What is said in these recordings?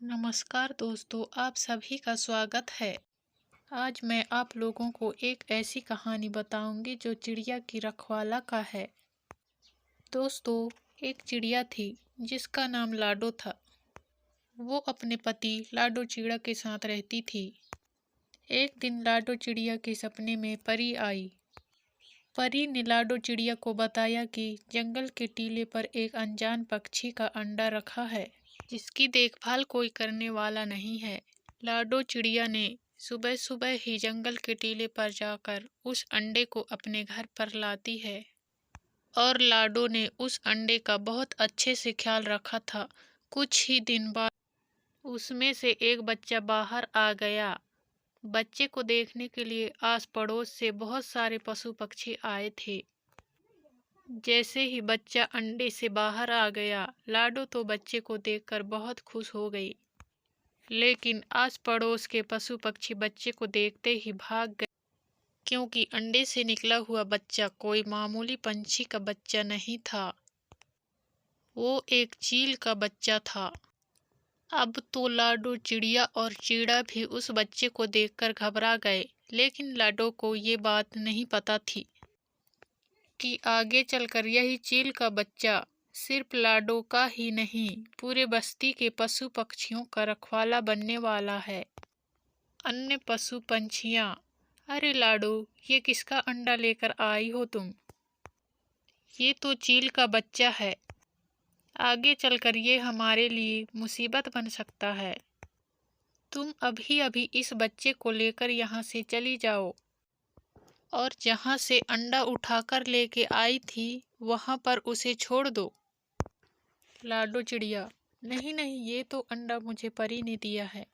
नमस्कार दोस्तों, आप सभी का स्वागत है। आज मैं आप लोगों को एक ऐसी कहानी बताऊंगी जो चिड़िया की रखवाला का है। दोस्तों, एक चिड़िया थी जिसका नाम लाडो था। वो अपने पति लाडो चिड़ा के साथ रहती थी। एक दिन लाडो चिड़िया के सपने में परी आई। परी ने लाडो चिड़िया को बताया कि जंगल के टीले पर एक अनजान पक्षी का अंडा रखा है, जिसकी देखभाल कोई करने वाला नहीं है। लाडो चिड़िया ने सुबह सुबह ही जंगल के टीले पर जाकर उस अंडे को अपने घर पर लाती है और लाडो ने उस अंडे का बहुत अच्छे से ख्याल रखा था। कुछ ही दिन बाद उसमें से एक बच्चा बाहर आ गया। बच्चे को देखने के लिए आस पड़ोस से बहुत सारे पशु पक्षी आए थे। जैसे ही बच्चा अंडे से बाहर आ गया, लाडो तो बच्चे को देखकर बहुत खुश हो गई। लेकिन आस पड़ोस के पशु पक्षी बच्चे को देखते ही भाग गए, क्योंकि अंडे से निकला हुआ बच्चा कोई मामूली पंछी का बच्चा नहीं था। वो एक चील का बच्चा था। अब तो लाडो चिड़िया और चीड़ा भी उस बच्चे को देखकर घबरा गए, लेकिन लाडो को ये बात नहीं पता थी कि आगे चलकर यही चील का बच्चा सिर्फ लाडो का ही नहीं, पूरे बस्ती के पशु पक्षियों का रखवाला बनने वाला है। अन्य पशु पंछियाँ, अरे लाडो, ये किसका अंडा लेकर आई हो तुम? ये तो चील का बच्चा है। आगे चलकर ये हमारे लिए मुसीबत बन सकता है। तुम अभी अभी इस बच्चे को लेकर यहाँ से चली जाओ और जहाँ से अंडा उठाकर लेके आई थी वहाँ पर उसे छोड़ दो। लाडो चिड़िया, नहीं नहीं, ये तो अंडा मुझे परी ने दिया है।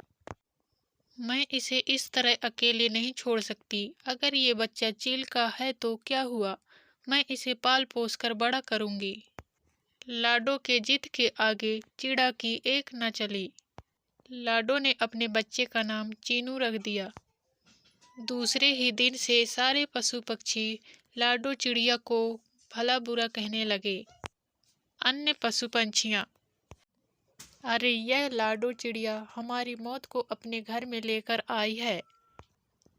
मैं इसे इस तरह अकेले नहीं छोड़ सकती। अगर ये बच्चा चील का है तो क्या हुआ, मैं इसे पाल पोस कर बड़ा करूँगी। लाडो के जिद के आगे चिड़ा की एक न चली। लाडो ने अपने बच्चे का नाम चीनू रख दिया। दूसरे ही दिन से सारे पशु पक्षी लाडो चिड़िया को भला बुरा कहने लगे। अन्य पशु पंछियाँ, अरे यह लाडो चिड़िया हमारी मौत को अपने घर में लेकर आई है।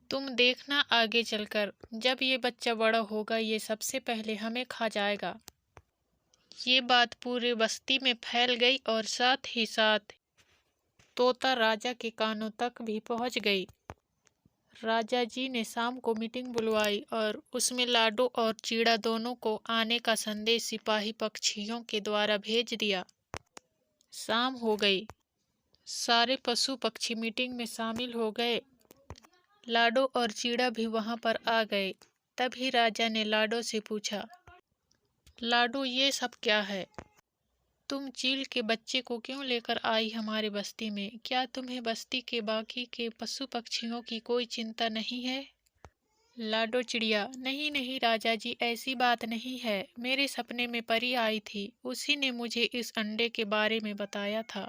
तुम देखना आगे चलकर जब ये बच्चा बड़ा होगा, ये सबसे पहले हमें खा जाएगा। ये बात पूरे बस्ती में फैल गई और साथ ही साथ तोता राजा के कानों तक भी पहुंच गई। राजा जी ने शाम को मीटिंग बुलवाई और उसमें लाडो और चीड़ा दोनों को आने का संदेश सिपाही पक्षियों के द्वारा भेज दिया। शाम हो गई। सारे पशु पक्षी मीटिंग में शामिल हो गए। लाडो और चीड़ा भी वहां पर आ गए। तभी राजा ने लाडो से पूछा, लाडो, ये सब क्या है? तुम चील के बच्चे को क्यों लेकर आई हमारे बस्ती में? क्या तुम्हें बस्ती के बाकी के पशु पक्षियों की कोई चिंता नहीं है? लाडो चिड़िया, नहीं नहीं राजा जी, ऐसी बात नहीं है। मेरे सपने में परी आई थी, उसी ने मुझे इस अंडे के बारे में बताया था।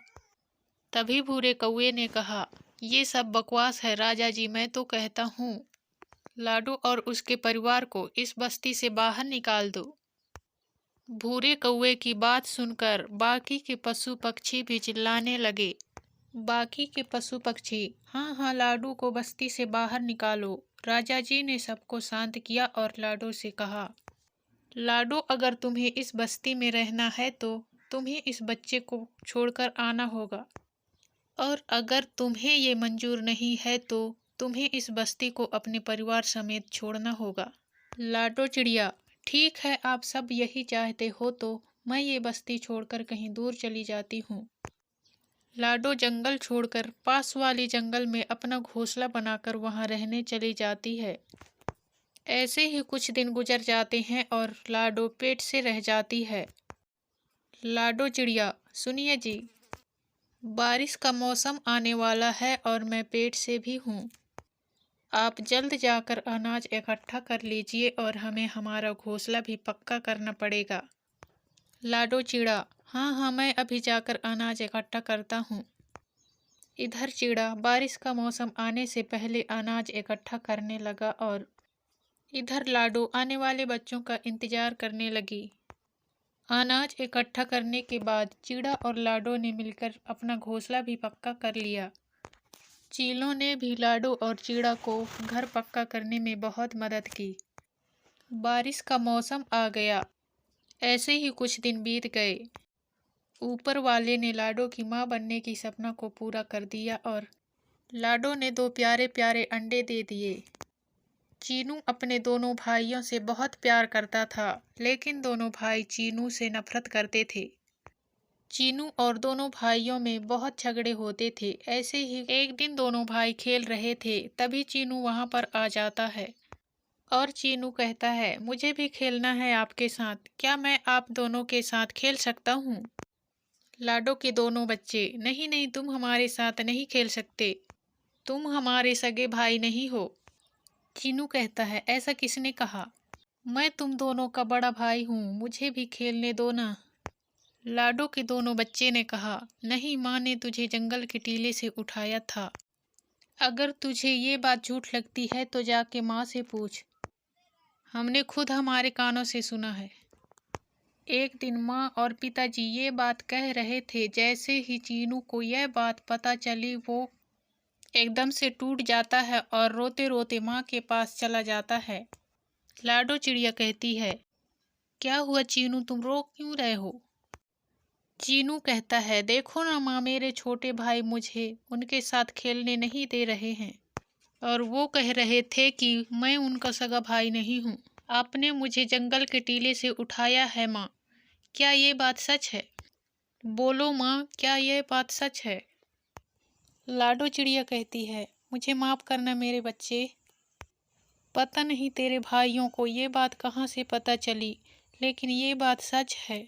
तभी भूरे कौवे ने कहा, ये सब बकवास है राजा जी, मैं तो कहता हूँ लाडो और उसके परिवार को इस बस्ती से बाहर निकाल दो। भूरे कौवे की बात सुनकर बाकी के पशु पक्षी भी चिल्लाने लगे। बाकी के पशु पक्षी, हाँ हाँ, लाडो को बस्ती से बाहर निकालो। राजा जी ने सबको शांत किया और लाडो से कहा, लाडो, अगर तुम्हें इस बस्ती में रहना है तो तुम्हें इस बच्चे को छोड़कर आना होगा, और अगर तुम्हें ये मंजूर नहीं है तो तुम्हें इस बस्ती को अपने परिवार समेत छोड़ना होगा। लाडो चिड़िया, ठीक है, आप सब यही चाहते हो तो मैं ये बस्ती छोड़कर कहीं दूर चली जाती हूँ। लाडो जंगल छोड़कर पास वाली जंगल में अपना घोंसला बनाकर वहां रहने चली जाती है। ऐसे ही कुछ दिन गुजर जाते हैं और लाडो पेट से रह जाती है। लाडो चिड़िया, सुनिए जी, बारिश का मौसम आने वाला है और मैं पेट से भी हूँ। आप जल्द जाकर अनाज इकट्ठा कर लीजिए और हमें हमारा घोंसला भी पक्का करना पड़ेगा। लाडो चिड़ा, हाँ हाँ, मैं अभी जाकर अनाज इकट्ठा करता हूँ। इधर चिड़ा बारिश का मौसम आने से पहले अनाज इकट्ठा करने लगा और इधर लाडो आने वाले बच्चों का इंतजार करने लगी। अनाज इकट्ठा करने के बाद चिड़ा और लाडो ने मिलकर अपना घोंसला भी पक्का कर लिया। चीलों ने भी लाडो और चिड़ा को घर पक्का करने में बहुत मदद की। बारिश का मौसम आ गया। ऐसे ही कुछ दिन बीत गए। ऊपर वाले ने लाडो की माँ बनने की सपना को पूरा कर दिया और लाडो ने 2 प्यारे प्यारे अंडे दे दिए। चीनू अपने दोनों भाइयों से बहुत प्यार करता था, लेकिन दोनों भाई चीनू से नफरत करते थे। चीनू और दोनों भाइयों में बहुत झगड़े होते थे। ऐसे ही एक दिन दोनों भाई खेल रहे थे, तभी चीनू वहां पर आ जाता है और चीनू कहता है, मुझे भी खेलना है आपके साथ, क्या मैं आप दोनों के साथ खेल सकता हूँ? लाडो के दोनों बच्चे, नहीं नहीं, तुम हमारे साथ नहीं खेल सकते, तुम हमारे सगे भाई नहीं हो। चीनू कहता है, ऐसा किसने कहा? मैं तुम दोनों का बड़ा भाई हूँ, मुझे भी खेलने दो ना। लाडो के दोनों बच्चे ने कहा, नहीं, माँ ने तुझे जंगल के टीले से उठाया था। अगर तुझे ये बात झूठ लगती है तो जाके माँ से पूछ, हमने खुद हमारे कानों से सुना है। एक दिन माँ और पिताजी ये बात कह रहे थे। जैसे ही चीनू को यह बात पता चली, वो एकदम से टूट जाता है और रोते रोते माँ के पास चला जाता है। लाडो चिड़िया कहती है, क्या हुआ चीनू, तुम रो क्यों रहे हो? चीनू कहता है, देखो ना माँ, मेरे छोटे भाई मुझे उनके साथ खेलने नहीं दे रहे हैं और वो कह रहे थे कि मैं उनका सगा भाई नहीं हूँ। आपने मुझे जंगल के टीले से उठाया है माँ, क्या ये बात सच है? बोलो माँ, क्या ये बात सच है? लाडो चिड़िया कहती है, मुझे माफ़ करना मेरे बच्चे, पता नहीं तेरे भाइयों को ये बात कहाँ से पता चली, लेकिन ये बात सच है।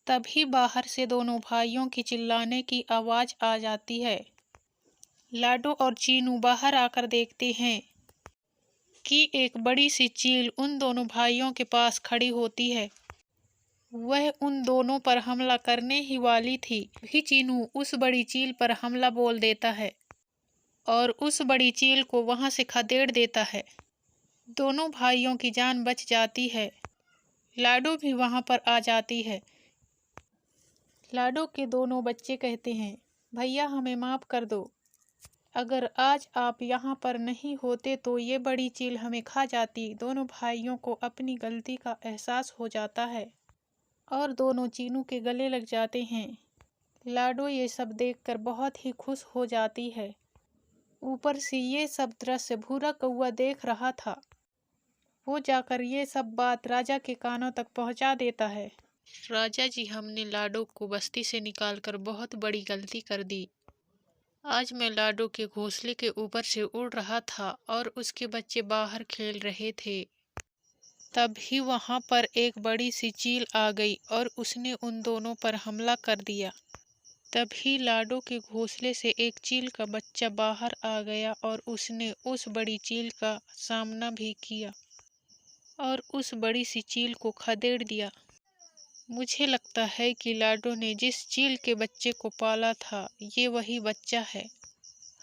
तभी बाहर से दोनों भाइयों की चिल्लाने की आवाज़ आ जाती है। लाडो और चीनू बाहर आकर देखते हैं कि एक बड़ी सी चील उन दोनों भाइयों के पास खड़ी होती है। वह उन दोनों पर हमला करने ही वाली थी कि चीनू उस बड़ी चील पर हमला बोल देता है और उस बड़ी चील को वहां से खदेड़ देता है। दोनों भाइयों की जान बच जाती है। लाडो भी वहां पर आ जाती है। लाडो के दोनों बच्चे कहते हैं, भैया हमें माफ़ कर दो, अगर आज आप यहाँ पर नहीं होते तो ये बड़ी चील हमें खा जाती। दोनों भाइयों को अपनी गलती का एहसास हो जाता है और दोनों चीनू के गले लग जाते हैं। लाडो ये सब देखकर बहुत ही खुश हो जाती है। ऊपर से ये सब दृश्य भूरा कौआ देख रहा था। वो जाकर ये सब बात राजा के कानों तक पहुंचा देता है। राजा जी, हमने लाडो को बस्ती से निकालकर बहुत बड़ी गलती कर दी। आज मैं लाडो के घोंसले के ऊपर से उड़ रहा था और उसके बच्चे बाहर खेल रहे थे। तभी वहां पर एक बड़ी सी चील आ गई और उसने उन दोनों पर हमला कर दिया। तभी लाडो के घोंसले से एक चील का बच्चा बाहर आ गया और उसने उस बड़ी चील का सामना भी किया और उस बड़ी सी चील को खदेड़ दिया। मुझे लगता है कि लाडो ने जिस चील के बच्चे को पाला था, ये वही बच्चा है।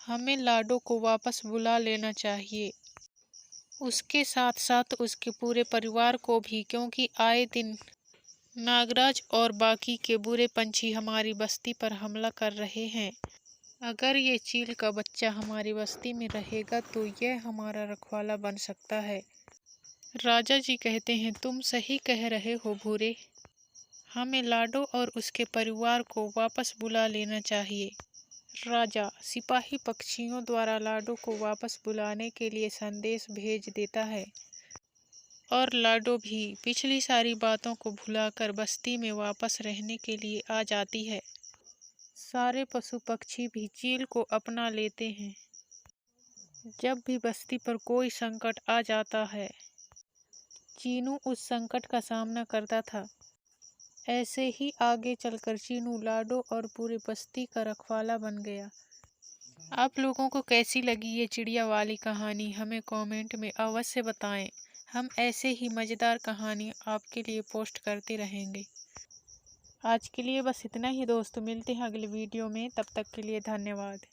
हमें लाडो को वापस बुला लेना चाहिए, उसके साथ साथ उसके पूरे परिवार को भी, क्योंकि आए दिन नागराज और बाकी के बुरे पंछी हमारी बस्ती पर हमला कर रहे हैं। अगर ये चील का बच्चा हमारी बस्ती में रहेगा तो यह हमारा रखवाला बन सकता है। राजा जी कहते हैं, तुम सही कह रहे हो भूरे, हमें लाडो और उसके परिवार को वापस बुला लेना चाहिए। राजा सिपाही पक्षियों द्वारा लाडो को वापस बुलाने के लिए संदेश भेज देता है और लाडो भी पिछली सारी बातों को भुलाकर बस्ती में वापस रहने के लिए आ जाती है। सारे पशु पक्षी भी चील को अपना लेते हैं। जब भी बस्ती पर कोई संकट आ जाता है, चीनू उस संकट का सामना करता था। ऐसे ही आगे चलकर चीनू लाडो और पूरे बस्ती का रखवाला बन गया। आप लोगों को कैसी लगी ये चिड़िया वाली कहानी, हमें कमेंट में अवश्य बताएं। हम ऐसे ही मज़ेदार कहानी आपके लिए पोस्ट करते रहेंगे। आज के लिए बस इतना ही दोस्तों, मिलते हैं अगले वीडियो में, तब तक के लिए धन्यवाद।